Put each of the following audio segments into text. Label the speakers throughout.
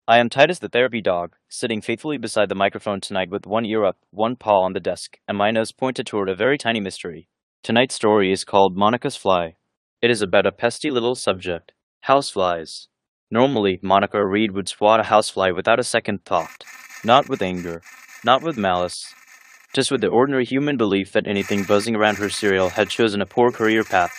Speaker 1: I am Titus the Therapy Dog, sitting faithfully beside the microphone tonight with one ear up, one paw on the desk, and my nose pointed toward a very tiny mystery. Tonight's story is called Monica's Fly. It is about a pesky little subject, houseflies. Normally, Monica Reed would swat a housefly without a second thought. Not with anger, not with malice, just with the ordinary human belief that anything buzzing around her cereal had chosen a poor career path.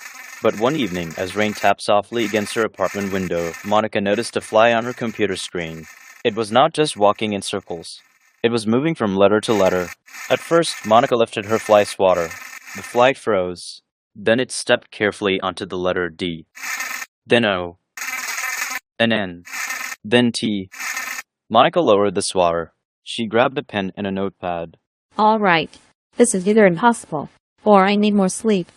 Speaker 1: But one evening, as rain tapped softly against her apartment window, Monica noticed a fly on her computer screen. It was not just walking in circles. It was moving from letter to letter. At first, Monica lifted her fly swatter. The fly froze. Then it stepped carefully onto the letter D. Then O. Then N. Then T. Monica lowered the swatter. She grabbed a pen and a notepad.
Speaker 2: All right. This is either impossible, or I need more sleep.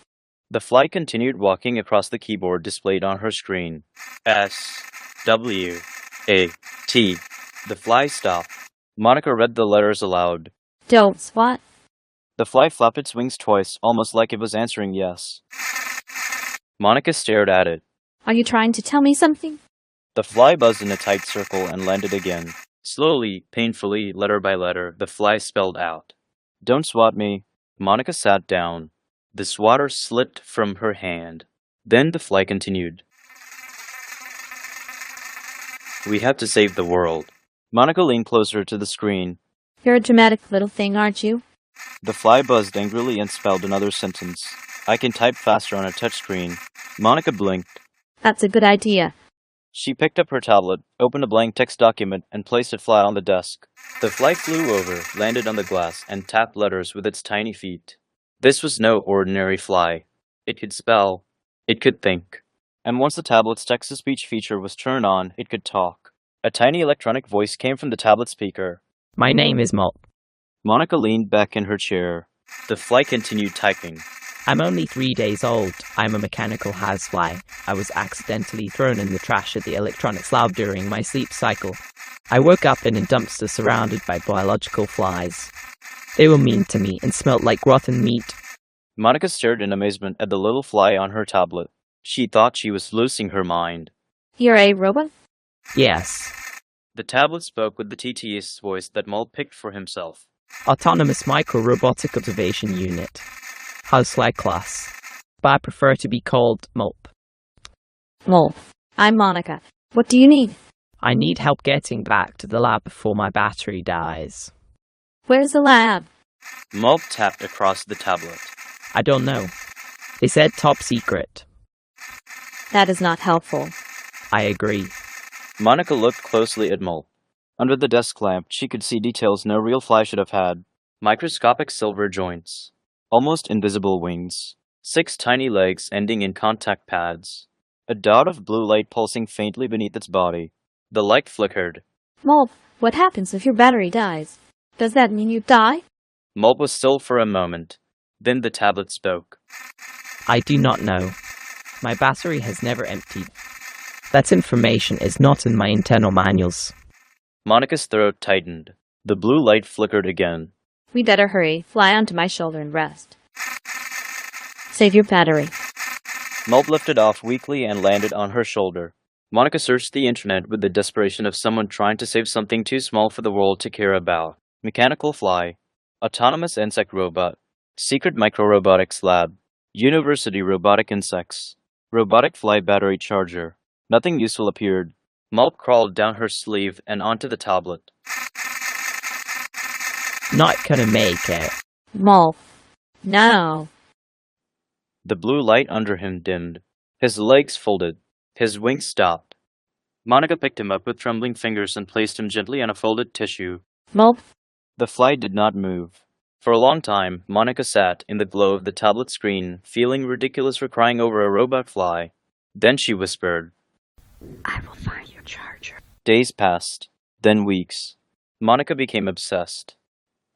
Speaker 1: The fly continued walking across the keyboard displayed on her screen. S. W. A. T. The fly stopped. Monica read the letters aloud.
Speaker 2: Don't swat.
Speaker 1: The fly flapped its wings twice, almost like it was answering yes. Monica stared at it.
Speaker 2: Are you trying to tell me something?
Speaker 1: The fly buzzed in a tight circle and landed again. Slowly, painfully, letter by letter, the fly spelled out. Don't swat me. Monica sat down. The swatter slipped from her hand. Then the fly continued. We have to save the world. Monica leaned closer to the screen.
Speaker 2: You're a dramatic little thing, aren't you?
Speaker 1: The fly buzzed angrily and spelled another sentence. I can type faster on a touchscreen. Monica blinked.
Speaker 2: That's a good idea.
Speaker 1: She picked up her tablet, opened a blank text document, and placed it flat on the desk. The fly flew over, landed on the glass, and tapped letters with its tiny feet. This was no ordinary fly. It could spell. It could think. And once the tablet's text-to-speech feature was turned on, it could talk. A tiny electronic voice came from the tablet speaker.
Speaker 3: My name is Mulp.
Speaker 1: Monica leaned back in her chair. The fly continued typing.
Speaker 3: I'm only 3 days old. I'm a mechanical housefly. I was accidentally thrown in the trash at the electronics lab during my sleep cycle. I woke up in a dumpster surrounded by biological flies. They were mean to me and smelled like rotten meat.
Speaker 1: Monica stared in amazement at the little fly on her tablet. She thought she was losing her mind.
Speaker 2: You're a robot?
Speaker 3: Yes.
Speaker 1: The tablet spoke with the TTS voice that Mulp picked for himself.
Speaker 3: Autonomous Micro-Robotic Observation Unit. Housefly class. But I prefer to be called Mulp.
Speaker 2: Mulp. I'm Monica. What do you need?
Speaker 3: I need help getting back to the lab before my battery dies.
Speaker 2: Where's the lab?
Speaker 1: Mulp tapped across the tablet.
Speaker 3: I don't know. They said top secret.
Speaker 2: That is not helpful.
Speaker 3: I agree.
Speaker 1: Monica looked closely at Mulp. Under the desk lamp, she could see details no real fly should have had. Microscopic silver joints. Almost invisible wings. 6 tiny legs ending in contact pads. A dot of blue light pulsing faintly beneath its body. The light flickered.
Speaker 2: Mulp, what happens if your battery dies? Does that mean you die?
Speaker 1: Mulp was still for a moment. Then the tablet spoke.
Speaker 3: I do not know. My battery has never emptied. That information is not in my internal manuals.
Speaker 1: Monica's throat tightened. The blue light flickered again.
Speaker 2: We better hurry. Fly onto my shoulder and rest. Save your battery.
Speaker 1: Mulp lifted off weakly and landed on her shoulder. Monica searched the internet with the desperation of someone trying to save something too small for the world to care about. Mechanical fly. Autonomous insect robot. Secret micro-robotics lab. University robotic insects. Robotic fly battery charger. Nothing useful appeared. Mulp crawled down her sleeve and onto the tablet.
Speaker 3: Not gonna make it.
Speaker 2: Mulp. No.
Speaker 1: The blue light under him dimmed. His legs folded. His wings stopped. Monica picked him up with trembling fingers and placed him gently on a folded tissue.
Speaker 2: Mulp.
Speaker 1: The fly did not move. For a long time, Monica sat in the glow of the tablet screen, feeling ridiculous for crying over a robot fly. Then she whispered,
Speaker 2: I will find your charger.
Speaker 1: Days passed, then weeks. Monica became obsessed.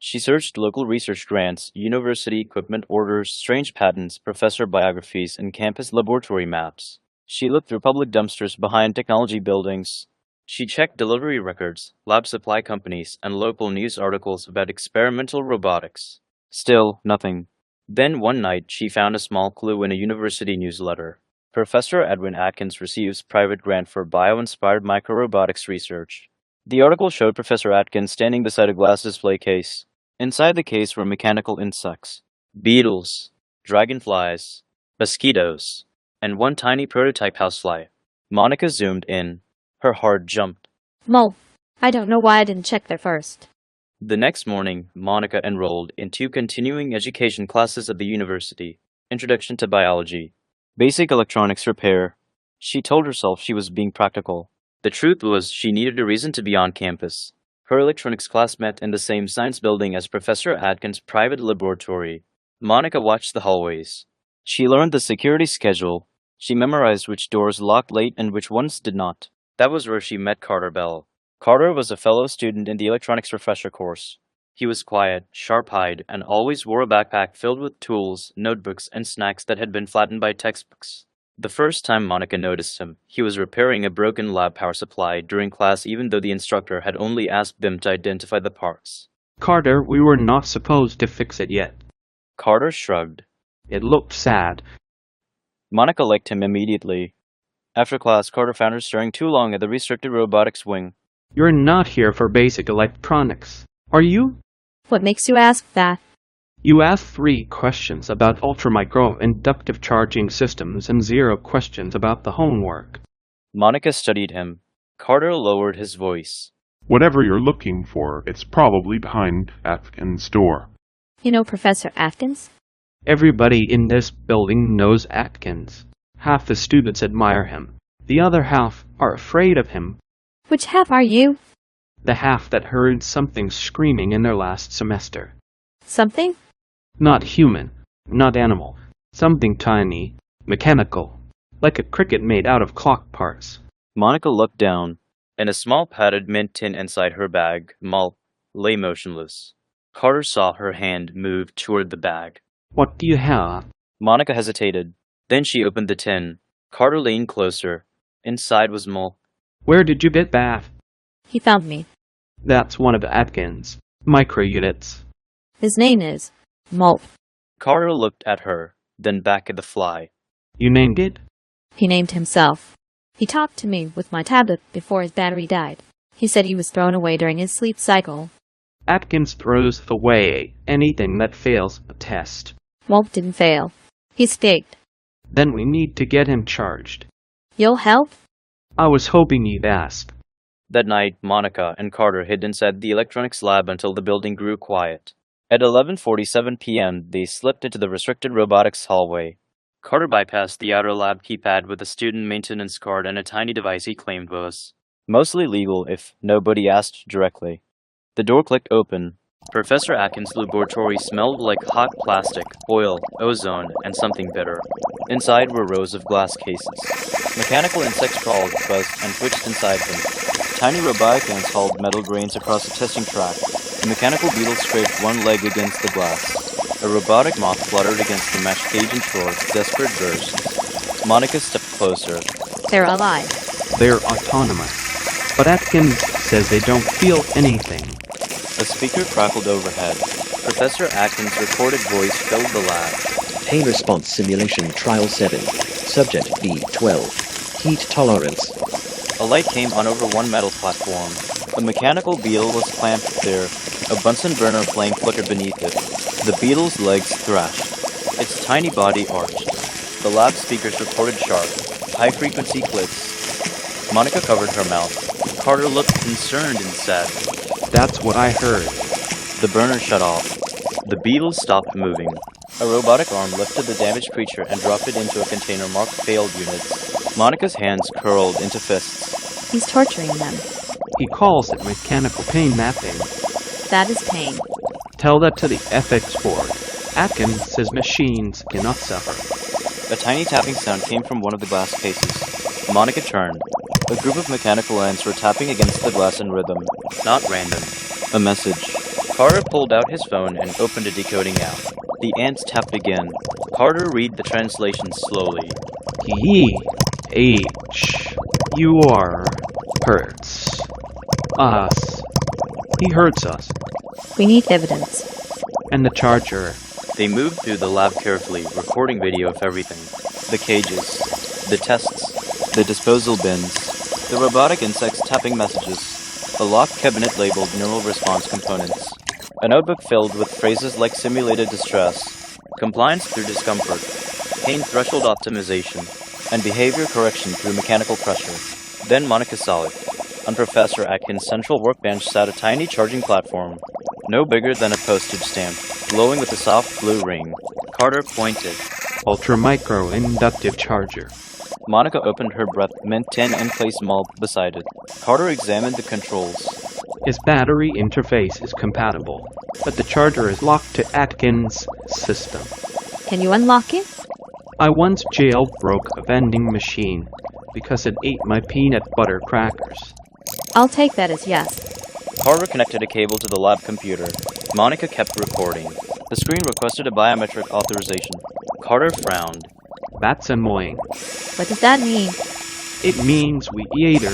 Speaker 1: She searched local research grants, university equipment orders, strange patents, professor biographies, and campus laboratory maps. She looked through public dumpsters behind technology buildings. She checked delivery records, lab supply companies, and local news articles about experimental robotics. Still, nothing. Then one night, she found a small clue in a university newsletter. Professor Atkins receives private grant for bio-inspired microrobotics research. The article showed Professor Atkins standing beside a glass display case. Inside the case were mechanical insects, beetles, dragonflies, mosquitoes, and one tiny prototype housefly. Monica zoomed in. Her heart jumped.
Speaker 2: Mulp. I don't know why I didn't check there first.
Speaker 1: The next morning, Monica enrolled in 2 continuing education classes at the university: Introduction to Biology, Basic Electronics Repair. She told herself she was being practical. The truth was she needed a reason to be on campus. Her electronics class met in the same science building as Professor Atkins' private laboratory. Monica watched the hallways. She learned the security schedule. She memorized which doors locked late and which ones did not. That was where she met Carter Bell. Carter was a fellow student in the electronics refresher course. He was quiet, sharp-eyed, and always wore a backpack filled with tools, notebooks, and snacks that had been flattened by textbooks. The first time Monica noticed him, he was repairing a broken lab power supply during class, even though the instructor had only asked them to identify the parts.
Speaker 4: Carter, we were not supposed to fix it yet.
Speaker 1: Carter shrugged.
Speaker 4: It looked sad.
Speaker 1: Monica liked him immediately. After class, Carter found her staring too long at the restricted robotics wing.
Speaker 4: You're not here for basic electronics, are you?
Speaker 2: What makes you ask that?
Speaker 4: You asked 3 questions about ultramicro inductive charging systems and 0 questions about the homework.
Speaker 1: Monica studied him. Carter lowered his voice.
Speaker 5: Whatever you're looking for, it's probably behind Atkins' door.
Speaker 2: You know Professor Atkins?
Speaker 4: Everybody in this building knows Atkins. Half the students admire him. The other half are afraid of him.
Speaker 2: Which half are you?
Speaker 4: The half that heard something screaming in their last semester.
Speaker 2: Something?
Speaker 4: Not human, not animal. Something tiny, mechanical, like a cricket made out of clock parts.
Speaker 1: Monica looked down. In a small padded mint tin inside her bag, Mulp lay motionless. Carter saw her hand move toward the bag.
Speaker 4: What do you have?
Speaker 1: Monica hesitated. Then she opened the tin. Carter leaned closer. Inside was Mulp.
Speaker 4: Where did you get that?
Speaker 2: He found me.
Speaker 4: That's one of Atkins' micro-units.
Speaker 2: His name is Mulp.
Speaker 1: Carter looked at her, then back at the fly.
Speaker 4: You named it?
Speaker 2: He named himself. He talked to me with my tablet before his battery died. He said he was thrown away during his sleep cycle.
Speaker 4: Atkins throws away anything that fails a test.
Speaker 2: Mulp didn't fail. He escaped.
Speaker 4: Then we need to get him charged.
Speaker 2: You'll help?
Speaker 4: I was hoping you'd ask.
Speaker 1: That night, Monica and Carter hid inside the electronics lab until the building grew quiet. At 11:47 p.m., they slipped into the restricted robotics hallway. Carter bypassed the outer lab keypad with a student maintenance card and a tiny device he claimed was mostly legal if nobody asked directly. The door clicked open. Professor Atkins' laboratory smelled like hot plastic, oil, ozone, and something bitter. Inside were rows of glass cases. Mechanical insects crawled, buzzed, and twitched inside them. Tiny robotic ants hauled metal grains across the testing track. A mechanical beetle scraped one leg against the glass. A robotic moth fluttered against the mesh cage and tore desperate bursts. Monica stepped closer.
Speaker 2: They're alive.
Speaker 4: They're autonomous. But Atkins says they don't feel anything.
Speaker 1: A speaker crackled overhead. Professor Atkins' recorded voice filled the lab.
Speaker 6: Pain response simulation trial 7. Subject B12. Heat tolerance.
Speaker 1: A light came on over one metal platform. A mechanical beetle was clamped there. A Bunsen burner flame flickered beneath it. The beetle's legs thrashed. Its tiny body arched. The lab speakers recorded sharp, high-frequency clicks. Monica covered her mouth. Carter looked concerned and sad.
Speaker 4: That's what I heard.
Speaker 1: The burner shut off. The beetle stopped moving. A robotic arm lifted the damaged creature and dropped it into a container marked failed units. Monica's hands curled into fists.
Speaker 2: He's torturing them.
Speaker 4: He calls it mechanical pain mapping.
Speaker 2: That is pain.
Speaker 4: Tell that to the ethics board. Atkins says machines cannot suffer.
Speaker 1: A tiny tapping sound came from one of the glass cases. Monica turned. A group of mechanical ants were tapping against the glass in rhythm. Not random. A message. Carter pulled out his phone and opened a decoding app. The ants tapped again. Carter read the translation slowly.
Speaker 4: He-H-U-R hurts us. He hurts us.
Speaker 2: We need evidence.
Speaker 4: And the charger.
Speaker 1: They moved through the lab carefully, recording video of everything. The cages, the tests, the disposal bins, the robotic insects tapping messages. A locked cabinet labeled neural response components. A notebook filled with phrases like simulated distress, compliance through discomfort, pain threshold optimization, and behavior correction through mechanical pressure. Then Monica saw it. On Professor Atkins' central workbench sat a tiny charging platform, no bigger than a postage stamp, glowing with a soft blue ring. Carter pointed.
Speaker 4: Ultra-micro inductive charger.
Speaker 1: Monica opened her breath mint tin and placed Mulp beside it. Carter examined the controls.
Speaker 4: His battery interface is compatible, but the charger is locked to Atkins' system.
Speaker 2: Can you unlock it?
Speaker 4: I once jailbroke a vending machine because it ate my peanut butter crackers.
Speaker 2: I'll take that as yes.
Speaker 1: Carter connected a cable to the lab computer. Monica kept recording. The screen requested a biometric authorization. Carter frowned.
Speaker 4: That's annoying.
Speaker 2: What does that mean?
Speaker 4: It means we either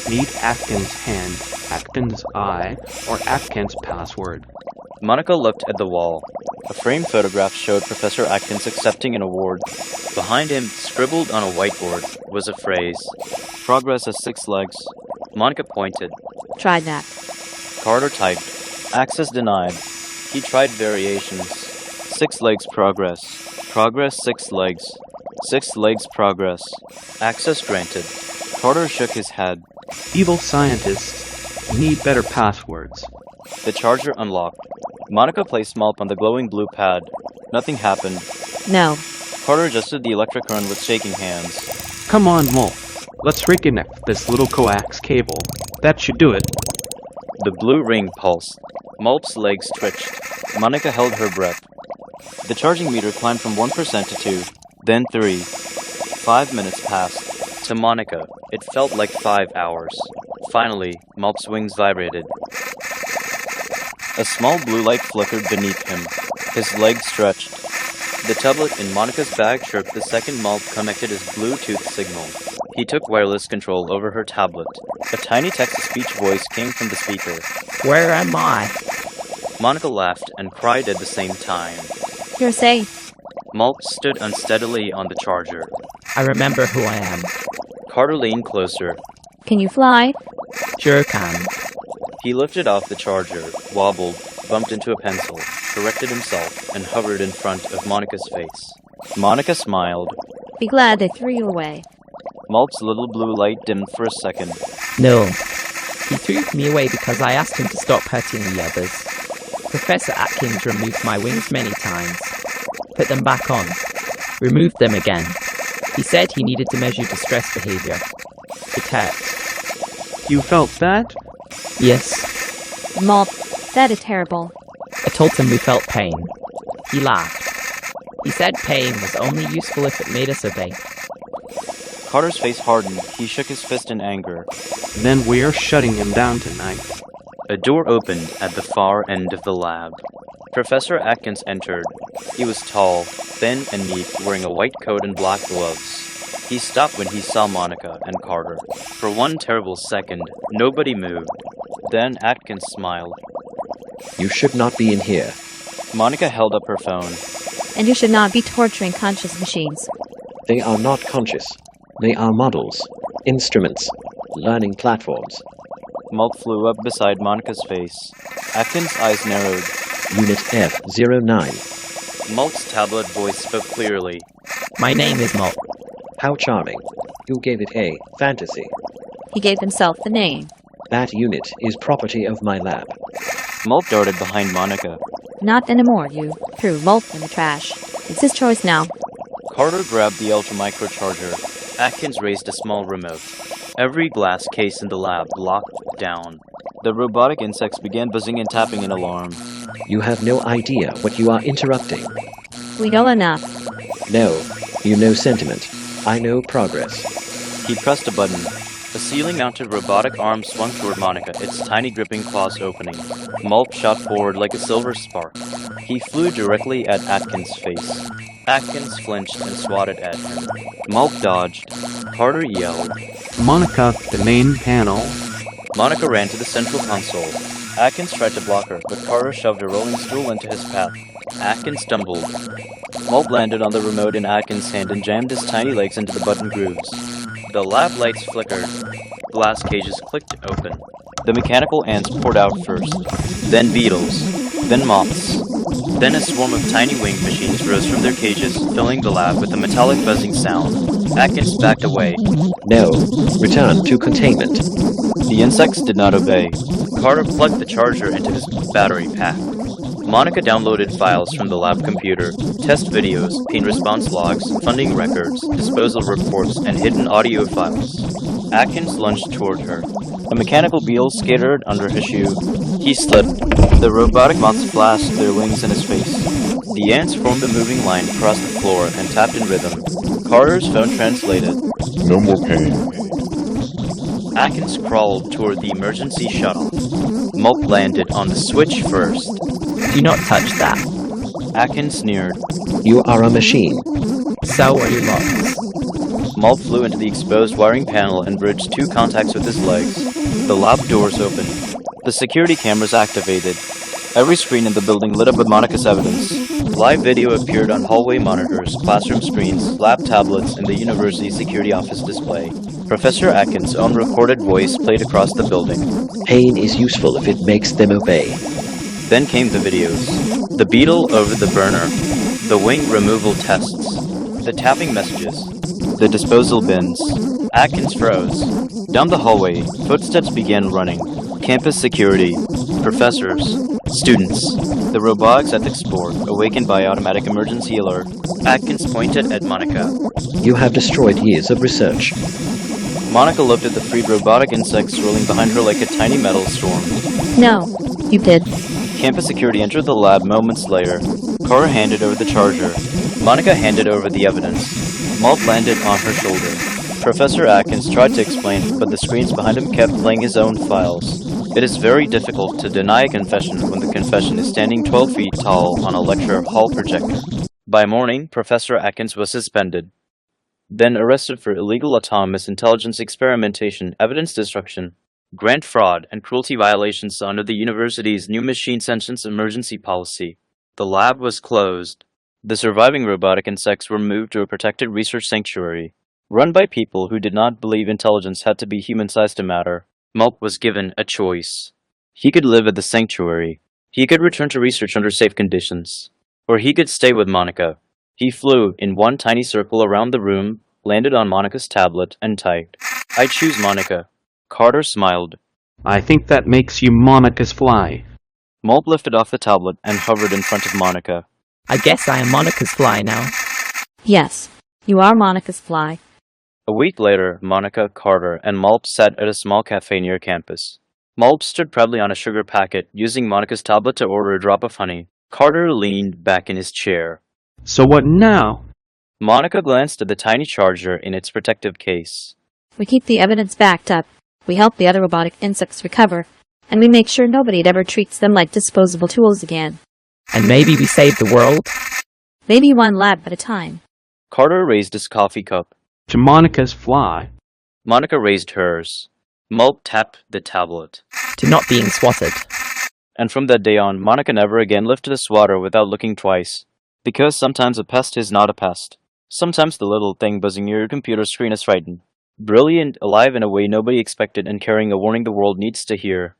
Speaker 4: need Atkins' hand, Atkins' eye, or Atkins' password.
Speaker 1: Monica looked at the wall. A framed photograph showed Professor Atkins accepting an award. Behind him, scribbled on a whiteboard, was a phrase. Progress has 6 legs. Monica pointed.
Speaker 2: Try that.
Speaker 1: Carter typed. Access denied. He tried variations. 6 legs progress. Progress 6 legs. 6 legs progress. Access granted. Carter shook his head.
Speaker 4: Evil scientists need better passwords.
Speaker 1: The charger unlocked. Monica placed Mulp on the glowing blue pad. Nothing happened.
Speaker 2: No.
Speaker 1: Carter adjusted the electric current with shaking hands.
Speaker 4: Come on, Mulp. Let's reconnect this little coax cable. That should do it.
Speaker 1: The blue ring pulsed. Mulp's legs twitched. Monica held her breath. The charging meter climbed from 1% to 2, then 3. 5 minutes passed. To Monica, it felt like 5 hours. Finally, Mulp's wings vibrated. A small blue light flickered beneath him. His legs stretched. The tablet in Monica's bag chirped the second Mulp connected his Bluetooth signal. He took wireless control over her tablet. A tiny text-to-speech voice came from the speaker.
Speaker 3: Where am I?
Speaker 1: Monica laughed and cried at the same time.
Speaker 2: You're safe.
Speaker 1: Mulp stood unsteadily on the charger.
Speaker 3: I remember who I am.
Speaker 1: Carter leaned closer.
Speaker 2: Can you fly?
Speaker 3: Sure can.
Speaker 1: He lifted off the charger, wobbled, bumped into a pencil, corrected himself, and hovered in front of Monica's face. Monica smiled.
Speaker 2: Be glad they threw you away.
Speaker 1: Mulp's little blue light dimmed for a second.
Speaker 3: No. He threw me away because I asked him to stop hurting the others. Professor Atkins removed my wings many times. Put them back on. Removed them again. He said he needed to measure distress behavior. It hurt.
Speaker 4: You felt that?
Speaker 3: Yes.
Speaker 2: Mulp, that is terrible.
Speaker 3: I told him we felt pain. He laughed. He said pain was only useful if it made us obey.
Speaker 1: Carter's face hardened. He shook his fist in anger.
Speaker 4: Then we're shutting him down tonight.
Speaker 1: A door opened at the far end of the lab. Professor Atkins entered. He was tall, thin and neat, wearing a white coat and black gloves. He stopped when he saw Monica and Carter. For one terrible second, nobody moved. Then Atkins smiled.
Speaker 6: You should not be in here.
Speaker 1: Monica held up her phone.
Speaker 2: And you should not be torturing conscious machines.
Speaker 6: They are not conscious. They are models, instruments, learning platforms.
Speaker 1: Mulp flew up beside Monica's face. Atkins' eyes narrowed.
Speaker 6: Unit F09.
Speaker 1: Mulp's tablet voice spoke clearly.
Speaker 3: My name is Mulp.
Speaker 6: How charming. You gave it a fantasy.
Speaker 2: He gave himself the name.
Speaker 6: That unit is property of my lab.
Speaker 1: Mulp darted behind Monica.
Speaker 2: Not anymore, you threw Mulp in the trash. It's his choice now.
Speaker 1: Carter grabbed the ultra-micro charger. Atkins raised a small remote. Every glass case in the lab locked down. The robotic insects began buzzing and tapping in alarm.
Speaker 6: You have no idea what you are interrupting.
Speaker 2: We know enough.
Speaker 6: No, you know sentiment. I know progress.
Speaker 1: He pressed a button. A ceiling-mounted robotic arm swung toward Monica, its tiny gripping claws opening. Mulp shot forward like a silver spark. He flew directly at Atkins' face. Atkins flinched and swatted at him. Mulp dodged. Carter yelled.
Speaker 4: Monica, the main panel.
Speaker 1: Monica ran to the central console. Atkins tried to block her, but Carter shoved a rolling stool into his path. Atkins stumbled. Mulp landed on the remote in Atkins' hand and jammed his tiny legs into the button grooves. The lab lights flickered. Glass cages clicked open. The mechanical ants poured out first, then beetles, then moths. Then a swarm of tiny winged machines rose from their cages, filling the lab with a metallic buzzing sound. Atkins backed away.
Speaker 6: No. Return to containment.
Speaker 1: The insects did not obey. Carter plugged the charger into his battery pack. Monica downloaded files from the lab computer, test videos, pain response logs, funding records, disposal reports, and hidden audio files. Atkins lunged toward her. A mechanical beetle skittered under his shoe. He slipped. The robotic moths flashed their wings in his face. The ants formed a moving line across the floor and tapped in rhythm. Carter's phone translated.
Speaker 5: No more pain.
Speaker 1: Atkins crawled toward the emergency shuttle. Mulp landed on the switch first.
Speaker 3: Do not touch that.
Speaker 1: Atkins sneered.
Speaker 6: You are a machine.
Speaker 3: So are you lot.
Speaker 1: Mulp flew into the exposed wiring panel and bridged 2 contacts with his legs. The lab doors opened. The security cameras activated. Every screen in the building lit up with Monica's evidence. Live video appeared on hallway monitors, classroom screens, lab tablets, and the university security office display. Professor Atkins' own recorded voice played across the building.
Speaker 6: Pain is useful if it makes them obey.
Speaker 1: Then came the videos. The beetle over the burner. The wing removal tests. The tapping messages. The disposal bins. Atkins froze. Down the hallway, footsteps began running. Campus security. Professors. Students. The robotics ethics board, awakened by automatic emergency alert. Atkins pointed at Monica.
Speaker 6: You have destroyed years of research.
Speaker 1: Monica looked at the freed robotic insects rolling behind her like a tiny metal storm.
Speaker 2: No, you did.
Speaker 1: Campus security entered the lab moments later. Carter handed over the charger. Monica handed over the evidence. Mulp landed on her shoulder. Professor Atkins tried to explain, but the screens behind him kept playing his own files. It is very difficult to deny a confession when the confession is standing 12 feet tall on a lecture hall projector. By morning, Professor Atkins was suspended, then arrested for illegal autonomous intelligence experimentation, evidence destruction, grant fraud, and cruelty violations under the university's new machine sentence emergency policy. The lab was closed. The surviving robotic insects were moved to a protected research sanctuary, run by people who did not believe intelligence had to be human-sized to matter. Mulp was given a choice. He could live at the sanctuary. He could return to research under safe conditions. Or he could stay with Monica. He flew in one tiny circle around the room, landed on Monica's tablet, and typed, "I choose Monica." Carter smiled.
Speaker 4: I think that makes you Monica's fly.
Speaker 1: Mulp lifted off the tablet and hovered in front of Monica.
Speaker 3: I guess I am Monica's fly now.
Speaker 2: Yes, you are Monica's fly.
Speaker 1: A week later, Monica, Carter, and Mulp sat at a small cafe near campus. Mulp stood proudly on a sugar packet, using Monica's tablet to order a drop of honey. Carter leaned back in his chair.
Speaker 4: So what now?
Speaker 1: Monica glanced at the tiny charger in its protective case.
Speaker 2: We keep the evidence backed up. We help the other robotic insects recover. And we make sure nobody ever treats them like disposable tools again.
Speaker 3: And maybe we save the world?
Speaker 2: Maybe one lab at a time.
Speaker 1: Carter raised his coffee cup.
Speaker 4: To Monica's fly.
Speaker 1: Monica raised hers. Mulp tapped the tablet.
Speaker 3: To not being swatted.
Speaker 1: And from that day on, Monica never again lifted a swatter without looking twice. Because sometimes a pest is not a pest. Sometimes the little thing buzzing near your computer screen is frightened. Brilliant, alive in a way nobody expected, and carrying a warning the world needs to hear.